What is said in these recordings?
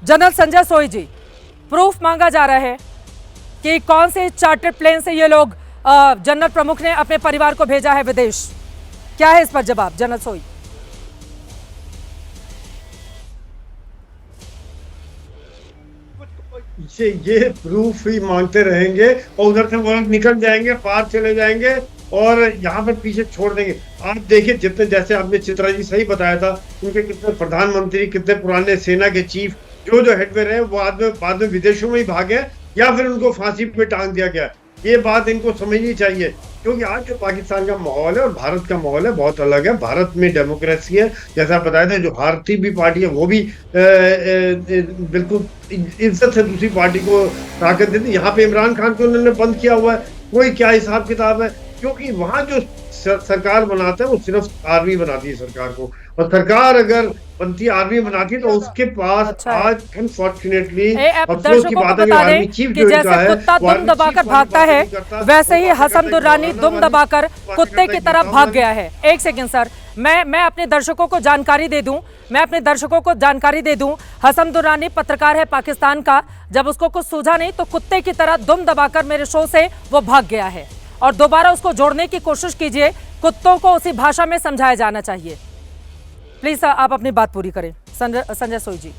General Sanjay सोई जी, proof मांगा जा रहा है कि कौन से चार्टर्ड प्लेन से ये लोग जनरल प्रमुख ने अपने परिवार को भेजा है विदेश। क्या है इस पर जवाब जनरल सोई? ये प्रूफ ही मांगते रहेंगे और उधर से वो लोग निकल जाएंगे, पार चले जाएंगे और यहाँ पर पीछे छोड़ देंगे। आप देखिए, जितने, जैसे आपने चित्रा जी सही बताया था, उनके कितने प्रधानमंत्री, कितने पुराने सेना के चीफ जो हेड में रहे, वो बाद में विदेशों में ही भागे या फिर उनको फांसी पे टांग दिया गया। ये बात इनको समझनी चाहिए, क्योंकि आज जो पाकिस्तान का माहौल है और भारत का माहौल है बहुत अलग है। भारत में डेमोक्रेसी है, जैसा आप बताया था, जो भारतीय भी पार्टी है वो भी बिल्कुल इज्जत से दूसरी पार्टी को ताकत देती। यहाँ पे इमरान खान को उन्होंने बंद किया हुआ है, कोई क्या हिसाब किताब है? क्योंकि वहां जो सरकार बनाता है वो सिर्फ आर्मी बनाती है सरकार को, और सरकार अगर बनती आर्मी बनाती है तो उसके पास अच्छा आज अनफॉर्चुनेटली अफसोस की दर्शकों को बात है कि बता आर्मी दें चीफ कि जो जैसे इनका है कुत्ता वो दुम आर्मी दबाकर चीफ भागता वाली है, बात नहीं करता। वैसे ही वो बात हसन करता है दुर्रानी कि दुम दबाकर बात कुत्ते करता की है तरह कि भाग गया है। एक सेकंड सर, मैं अपने दर्शकों को जानकारी दे दूं, हसन दुर्रानी पत्रकार है पाकिस्तान का। जब उसको कुछ सूझा नहीं तो कुत्ते की तरह दुम दबाकर मेरे शो से वो भाग गया है, और दोबारा उसको जोड़ने की कोशिश कीजिए। कुत्तों को उसी भाषा में समझाया जाना चाहिए। प्लीज आप अपनी बात पूरी करें संजय सोई जी।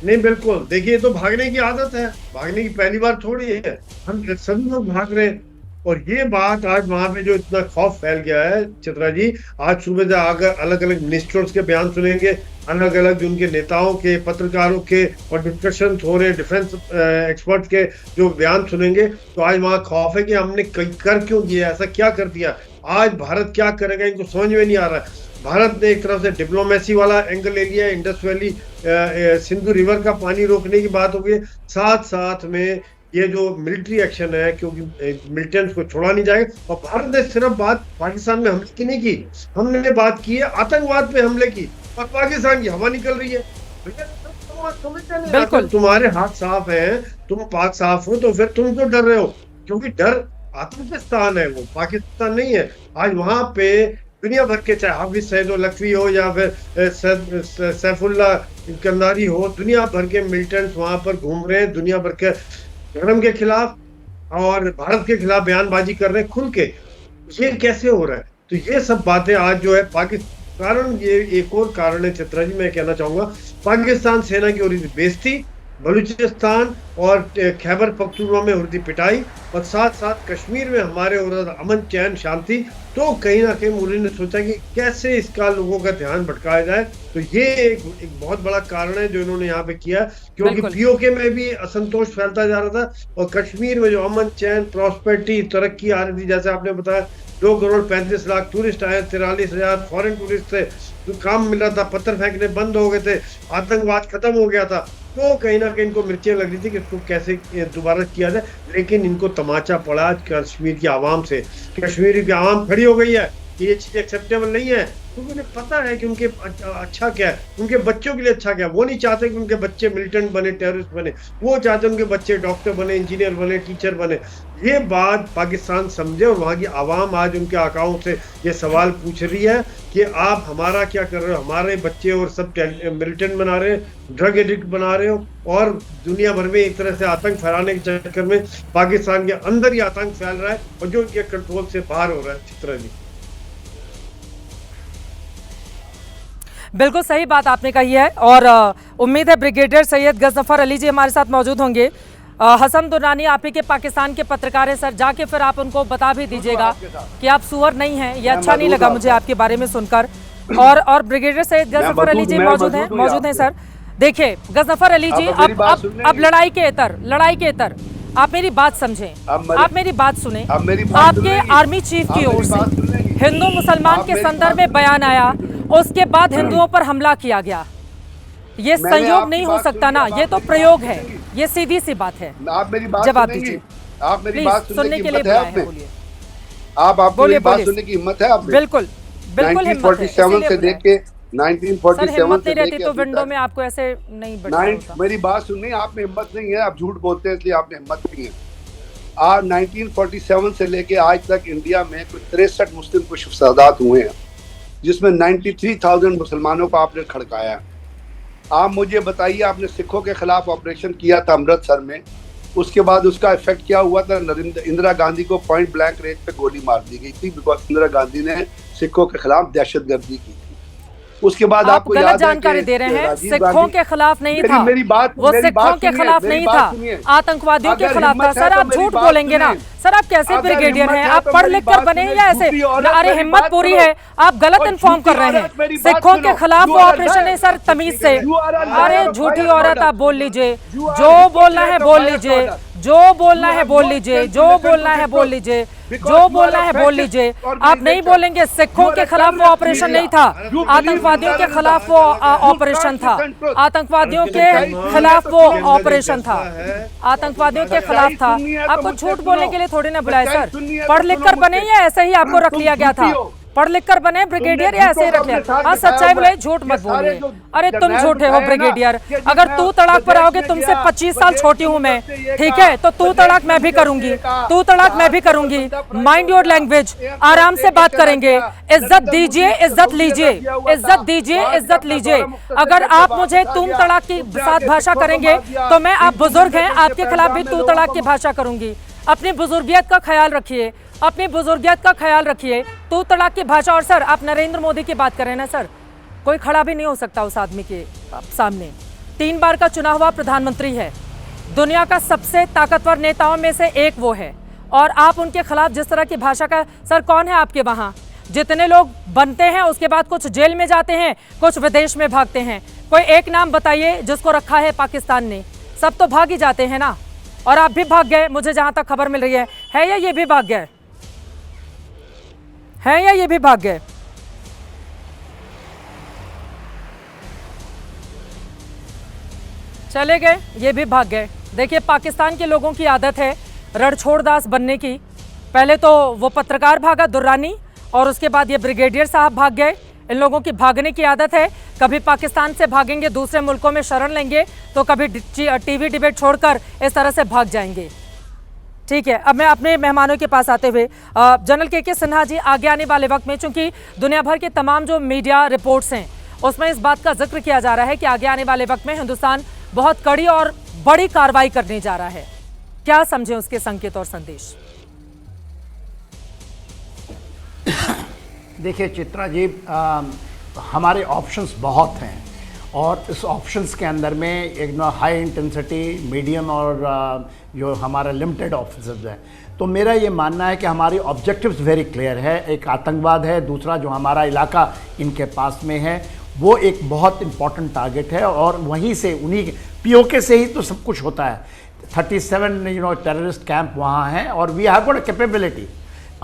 नहीं, बिल्कुल, देखिए, तो भागने की आदत है, भागने की पहली बार थोड़ी है, हम सभी लोग भाग रहे हैं। और ये बात आज वहां पे जो इतना खौफ फैल गया है चित्रा जी, आज सुबह से आकर अलग अलग मिनिस्टर्स के बयान सुनेंगे, अलग अलग जो उनके नेताओं के, पत्रकारों के, और डिस्कशन हो रहे डिफेंस एक्सपर्ट के जो बयान सुनेंगे, तो आज वहां खौफ है कि हमने कर क्यों दिया, ऐसा क्या कर दिया, आज भारत क्या करेगा, इनको समझ में नहीं आ रहा है। भारत ने एक तरफ से डिप्लोमेसी वाला एंगल ले लिया, इंडस वैली सिंधु रिवर का पानी रोकने की बात हो गई, साथ साथ में ये जो मिलिट्री एक्शन है, क्योंकि मिलिटेंट्स को छोड़ा नहीं जाएगा। और भारत ने सिर्फ बात पाकिस्तान में हमले की नहीं की, हमने बात की है आतंकवाद पे हमले की, और पाकिस्तान की हवा निकल रही है। बिल्कुल, तुम्हारे हाथ साफ हैं, तुम पाक साफ हो, तो फिर तुम क्यों डर रहे हो? क्योंकि डर आतंकिस्तान है, वो पाकिस्तान नहीं है। आज वहां पे दुनिया भर के, चाहे हाफिज सईद लखवी हो या फिर सैफुल्ला कंदारी हो, दुनिया भर के मिलिटेंट्स वहां पर घूम रहे हैं, दुनिया भर के धर्म के खिलाफ और भारत के खिलाफ बयानबाजी कर रहे हैं खुल के। ये कैसे हो रहा है? तो ये सब बातें आज जो है पाकिस्तान, ये एक और कारण है चित्रा जी, मैं कहना चाहूंगा, पाकिस्तान सेना की हो रही थी बेइज्जती, बलूचिस्तान और खैबर पख्तूनख्वा में हो रही थी पिटाई, और साथ साथ कश्मीर में हमारे हो रहा था अमन चैन शांति। तो कहीं ना कहीं मोदी ने सोचा कि कैसे इसका लोगों का ध्यान भटकाया जाए। तो ये एक बहुत बड़ा कारण है जो इन्होंने यहाँ पे किया, क्योंकि पीओके में भी असंतोष फैलता जा रहा था, और कश्मीर में जो अमन चैन, प्रॉस्पेरिटी, तरक्की आ रही थी, जैसे आपने बताया 2,35,00,000 टूरिस्ट आए, 43,000 फॉरेन टूरिस्ट थे, तो काम मिल रहा था, पत्थर फेंकने बंद हो गए थे, आतंकवाद खत्म हो गया था। तो कहीं ना कहीं इनको मिर्चियां लग रही थी कि इसको कैसे दोबारा किया जाए, लेकिन इनको तमाचा पड़ा कश्मीर की आवाम से। कश्मीर की आवाम खड़ी हो गई है कि ये चीज एक्सेप्टेबल नहीं है, क्योंकि उन्हें पता है कि उनके अच्छा क्या है, उनके बच्चों के लिए अच्छा क्या है। वो नहीं चाहते कि उनके बच्चे मिलिटेंट बने, टेररिस्ट बने, वो चाहते उनके बच्चे डॉक्टर बने, इंजीनियर बने, टीचर बने। ये बात पाकिस्तान समझे, और वहां की आवाम आज उनके आकाओं से ये सवाल पूछ रही है कि आप हमारा क्या कर रहे हो, हमारे बच्चे और सब मिलिटेंट बना रहे हैं, ड्रग एडिक्ट बना रहे हो, और दुनिया भर में एक तरह से आतंक फैलाने के चक्कर में पाकिस्तान के अंदर ही आतंक फैल रहा है, और जो उनके कंट्रोल से बाहर हो रहा है। चित्रा जी, बिल्कुल सही बात आपने कही है, और उम्मीद है ब्रिगेडियर सैयद गजनफर अली जी हमारे साथ मौजूद होंगे। हसन दुर्रानी आप ही के पाकिस्तान के पत्रकार हैं सर, जाके फिर आप उनको बता भी दीजिएगा कि आप सुअर नहीं हैं, ये अच्छा नहीं लगा मुझे आपके बारे में सुनकर। और ब्रिगेडियर सैयद गजनफर अली जी मौजूद हैं सर। देखिए गजनफर अली जी, अब लड़ाई के इतर आप मेरी बात समझें, आप मेरी बात सुने। आपके आर्मी चीफ की ओर से हिंदू मुसलमान के संदर्भ में बयान आया, उसके बाद हिंदुओं पर हमला किया गया। ये संयोग नहीं हो सकता ना, ये तो प्रयोग है, ये सीधी सी बात है। आप मेरी बात जवाब दीजिए, आप मेरी बात सुनने के लिए बोलिए, बोलिए, बात सुनने की हिम्मत है आप? बिल्कुल बिल्कुल, 1947 से देख के 1947 से रहती तो विंडो में आपको ऐसे नहीं बैठना। मेरी बात सुननी, आप में हिम्मत नहीं है, आप झूठ बोलते हैं इसलिए आप में हिम्मत नहीं है। 1947 से लेके आज तक इंडिया में कुछ 63 मुस्लिम कुछ फसादात हुए हैं, जिसमें 93,000 मुसलमानों को आपने खड़काया। आप मुझे बताइए, आपने सिखों के खिलाफ ऑपरेशन किया था अमृतसर में, उसके बाद उसका इफेक्ट क्या हुआ था? इंदिरा गांधी को पॉइंट ब्लैंक रेंज पे गोली मार दी गई थी, बिकॉज इंदिरा गांधी ने सिखों के खिलाफ दहशतगर्दी की थी। उसके बाद आप आपको गलत याद जानकारी है कि दे रहे हैं। राजीव सिखों गांधी- के खिलाफ नहीं था, मेरी बात वो मेरी सिखों बात के सुनिए, खिलाफ मेरी नहीं बात था, सुनिए। आतंकवादियों के अगर खिलाफ था। हिम्मत है सर तो आप मेरी झूठ बात बोलेंगे ना सुनिए। सर, आप कैसे अगर ब्रिगेडियर हिम्मत हैं? है आप तो पढ़ मेरी लिख कर बात बने सुनिए। या ऐसे? झूठी औरत अरे मेरी हिम्मत बात पूरी सुनो। है, आप गलत और इन्फॉर्म झूठी कर रहे औरत हैं। मेरी बात सिखों सुनो। के खिलाफ You वो are a ऑपरेशन है liar. सर, तमीज से। You are a अरे liar of झूठी fire औरत order. आप बोल लीजिए, You are जो a बोलना है dictator बोल of fire लीजिए, order. जो बोलना You है have बोल no लीजिए, sense जो to listen बोलना to है people. बोल लीजिए, Because जो you are बोलना a है बोल fascist लीजिए। आप नहीं organization. बोलेंगे सिखों You are के a खिलाफ वो terrorist ऑपरेशन media. नहीं था, You believe आतंकवादियों in के terrorism. खिलाफ वो You ऑपरेशन can't था, listen to- आतंकवादियों के मुसलमान खिलाफ वो के अंदर ऑपरेशन एक था, जज्बा है। आतंकवादियों के सच्चाई खिलाफ था। सुननी है तो आपको मुझसे झूठ सुनो। बोलने के लिए थोड़ी ना बुलाया सच्चाई सर। सुननी है तो पढ़ लिख सुनो कर बने मुझसे। या ऐसे ही आपको रख तुम लिया गया था? झूठी हो। पढ़ लिख कर बने ब्रिगेडियर या ऐसे ही रखे? हाँ सच्चाई बोले, झूठ मत बोलिए। अरे तुम झूठे हो ब्रिगेडियर। अगर तू तड़ाक पर आओगे, तुमसे 25 साल छोटी हूँ मैं, ठीक है? तो तू तड़ाक मैं भी करूंगी, तू तड़ाक मैं भी करूंगी। माइंड योर लैंग्वेज, आराम से बात करेंगे। इज्जत दीजिए, इज्जत लीजिए, इज्जत दीजिए, इज्जत लीजिए। अगर आप मुझे तुम तड़ाक की साथ भाषा करेंगे तो मैं, आप बुजुर्ग हैं, आपके खिलाफ भी तू तड़ाक की भाषा करूंगी। अपनी बुजुर्गियत का ख्याल रखिए, अपनी बुजुर्गियत का ख्याल रखिए। तू तड़ाक की भाषा। और सर आप नरेंद्र मोदी की बात करें ना सर, कोई खड़ा भी नहीं हो सकता उस आदमी के सामने। 3 बार का चुना हुआ प्रधानमंत्री है, दुनिया का सबसे ताकतवर नेताओं में से एक वो है, और आप उनके खिलाफ जिस तरह की भाषा का। सर कौन है आपके वहाँ? जितने लोग बनते हैं उसके बाद कुछ जेल में जाते हैं, कुछ विदेश में भागते हैं। कोई एक नाम बताइए जिसको रखा है पाकिस्तान ने? सब तो भाग ही जाते हैं ना। और आप भी भाग गए, मुझे जहां तक खबर मिल रही है या ये भी भाग गए हैं, या ये भी भाग गए? चले गए, ये भी भाग गए। देखिए पाकिस्तान के लोगों की आदत है रणछोड़दास बनने की। पहले तो वो पत्रकार भागा दुर्रानी, और उसके बाद ये ब्रिगेडियर साहब भाग गए। इन लोगों की भागने की आदत है, कभी पाकिस्तान से भागेंगे, दूसरे मुल्कों में शरण लेंगे, तो कभी टीवी डिबेट छोड़कर इस तरह से भाग जाएंगे। ठीक है, अब मैं अपने मेहमानों के पास आते हुए, जनरल के सिन्हा जी, आगे आने वाले वक्त में चूंकि दुनिया भर के तमाम जो मीडिया रिपोर्ट्स हैं उसमें इस बात का जिक्र किया जा रहा है कि आगे आने वाले वक्त में हिंदुस्तान बहुत कड़ी और बड़ी कार्रवाई करने जा रहा है, क्या समझें उसके संकेत और संदेश? देखिए चित्रा जी, हमारे ऑप्शंस बहुत हैं, और इस ऑप्शंस के अंदर में एक हाई इंटेंसिटी, मीडियम और जो हमारा लिमिटेड ऑप्शंस है। तो मेरा ये मानना है कि हमारी ऑब्जेक्टिव्स वेरी क्लियर है। एक आतंकवाद है, दूसरा जो हमारा इलाका इनके पास में है वो एक बहुत इंपॉर्टेंट टारगेट है, और वहीं से उन्हीं पीओके से ही तो सब कुछ होता है। 37 टेररिस्ट कैंप वहाँ हैं, और we have got a capability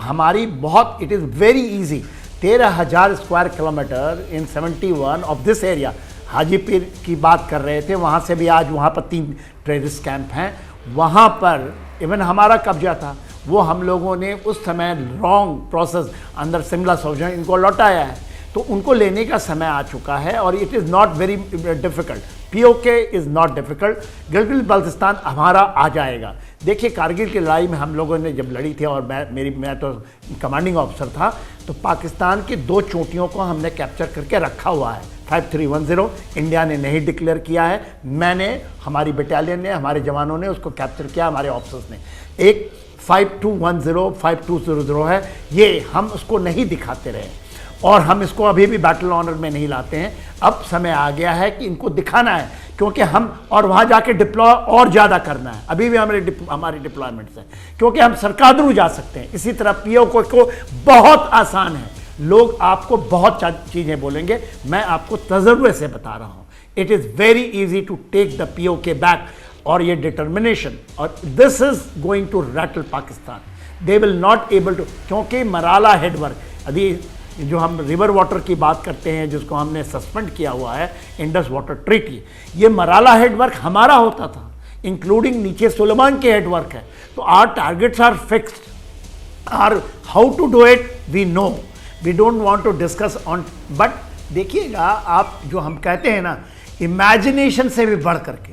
हमारी बहुत, it is very easy. 13,000 square kilometre in 71 of this area. Hajipir की बात कर रहे थे, वहाँ से भी आज वहाँ पर 3 टेररिस्ट कैंप हैं। वहाँ पर इवन हमारा कब्जा था, वो हम लोगों ने उस समय रॉन्ग प्रोसेस अंदर शिमला सोल्जर इनको लौटाया है। तो उनको लेने का समय आ चुका है, और it is not very difficult. PoK is not difficult. Gilgit Baltistan हमारा आ जाएगा। देखिए कारगिल की लड़ाई में हम लोगों ने जब लड़ी थी, और मैं तो कमांडिंग ऑफिसर था, तो पाकिस्तान की 2 चोटियों को हमने कैप्चर करके रखा हुआ है। 5310 इंडिया ने नहीं डिक्लेयर किया है, मैंने, हमारी बटालियन ने, हमारे जवानों ने उसको कैप्चर किया, हमारे ऑफिसर्स ने। एक 5210, 5200 है, ये हम उसको नहीं दिखाते रहे, और हम इसको अभी भी बैटल ऑनर में नहीं लाते हैं। अब समय आ गया है कि इनको दिखाना है, क्योंकि हम, और वहाँ जाके डिप्लॉय और ज़्यादा करना है। अभी भी हमारी डिप्लॉयमेंट्स हैं, क्योंकि हम सरकादरू जा सकते हैं। इसी तरह पीओके को बहुत आसान है, लोग आपको बहुत चीज़ें बोलेंगे, मैं आपको तजुर्बे से बता रहा हूँ। It is very easy to take the PoK back, और ये डिटर्मिनेशन, और this is going to rattle Pakistan. They will not able to, क्योंकि मराला हेडवर्क, अभी जो हम रिवर वाटर की बात करते हैं, जिसको हमने सस्पेंड किया हुआ है, इंडस वाटर ट्रीटी, ये मराला हेडवर्क हमारा होता था, इंक्लूडिंग नीचे सुलेमान के हेडवर्क है। तो our targets are fixed, our how to do it we know, we don't want to discuss on. But देखिएगा आप, जो हम कहते हैं ना, इमेजिनेशन से भी बढ़ करके,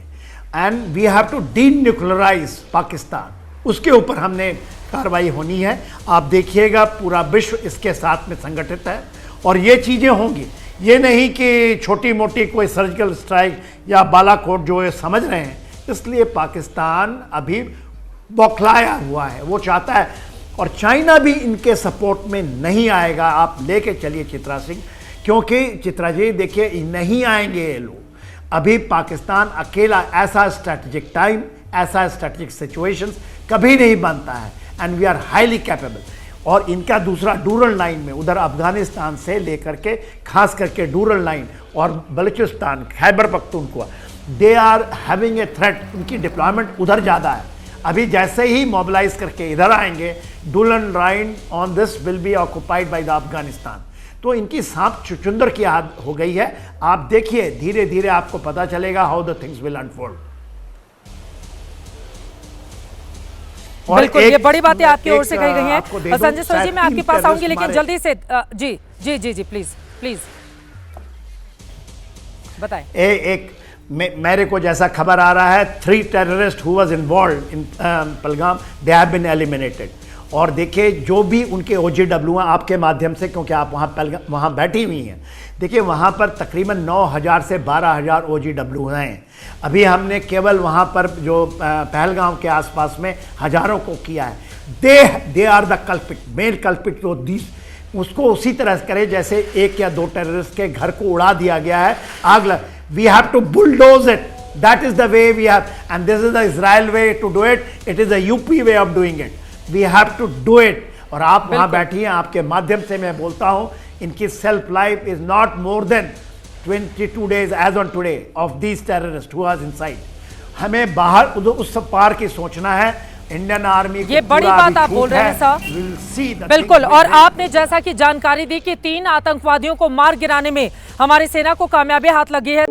and we have to denuclearize Pakistan, उसके ऊपर हमने कार्रवाई होनी है। आप देखिएगा पूरा विश्व इसके साथ में संगठित है, और ये चीज़ें होंगी, ये नहीं कि छोटी मोटी कोई सर्जिकल स्ट्राइक या बालाकोट जो ये समझ रहे हैं। इसलिए पाकिस्तान अभी बौखलाया हुआ है, वो चाहता है, और चाइना भी इनके सपोर्ट में नहीं आएगा। आप लेके चलिए चित्रा सिंह, क्योंकि चित्रा जी देखिए नहीं आएंगे ये लोग। अभी पाकिस्तान अकेला ऐसा स्ट्रैटेजिक टाइम, ऐसा स्ट्रैटेजिक सिचुएशंस कभी नहीं बनता है, and we are highly capable. और इनका दूसरा डूरल लाइन में उधर अफगानिस्तान से लेकर के खास करके डूरल लाइन और Balochistan, Khyber Pakhtunkhwa, they are having a threat. उनकी डिप्लॉयमेंट उधर ज़्यादा है। अभी जैसे ही मोबिलाइज करके इधर आएंगे, Durand line on this will be occupied by the Afghanistan. तो इनकी सांप चुचुंदर की आदत हो गई है। आप देखिए धीरे धीरे आपको पता चलेगा how the things will unfold. बिल्कुल, ये बड़ी बातें आपकी ओर से कही गई हैं। संजय सर जी, मैं आपके पास आऊंगी, लेकिन जल्दी से जी जी जी जी प्लीज बताएं। एक मेरे को जैसा खबर आ रहा है, 3 terrorist who was involved in Pahalgam, they have been eliminated. और देखिए जो भी उनके OGW हैं, आपके माध्यम से, क्योंकि आप वहाँ बैठी हुई हैं, देखिए वहाँ पर तकरीबन 9,000 से 12,000 OGW हैं। अभी हमने केवल वहाँ पर जो पहलगाम के आसपास में हज़ारों को किया है। They are the culprit, main culprit. जो उसको उसी तरह से करे जैसे 1 या 2 टेररिस्ट के घर को उड़ा दिया गया है, आग लग। We have to bulldoze it, that is the way we have, and this is the Israel way to do it, it is the UP way of doing it. We have to do it. और आप वहाँ बैठी हैं, आपके माध्यम से मैं बोलता हूँ, इनकी self life is not more than 22 days as on today of these terrorist who was inside. हमें बाहर उस पार की सोचना है। इंडियन आर्मी, ये बड़ी बात आप बोल रहे हैं सर, बिल्कुल। और आपने जैसा कि जानकारी दी कि 3 आतंकवादियों को मार गिराने में हमारी सेना को कामयाबी हाथ लगी है।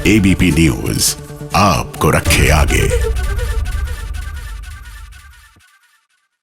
ABP न्यूज आपको रखे आगे।